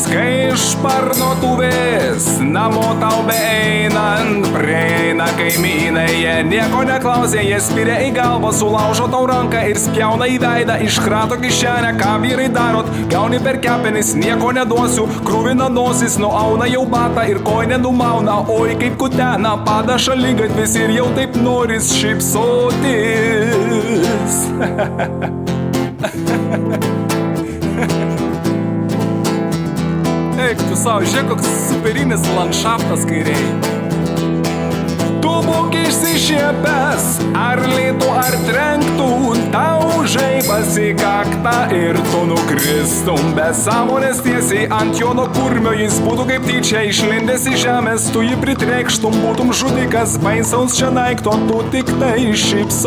kai iš parduotuvės namo tau beeinant prieina kaimynai, jie nieko neklausė, jie spiria į galvą, sulaužo tau ranką ir spjauna į veidą, iškrato kišenę, ką vyrai darot, gauni per kepenis, nieko neduosiu, krūvina nosis, nuauna jau batą ir koinę numauna, oi kaip kutena, pada šaligatvis ir jau taip noris šypsotis. Eik tu savo, žiūrėk, koks superinis landšaftas kairiai. Tu būk išsišiepęs, ar lytų, ar trenktų, tau žaibas į kaktą ir tu nukristum. Be sąmonės tiesiai ant jono kurmio jis būtų kaip tyčia išlindęs į žemės, tu jį pritreikštum, būtum žudikas, baisaus čia daikto, tu tik tai šypsokis.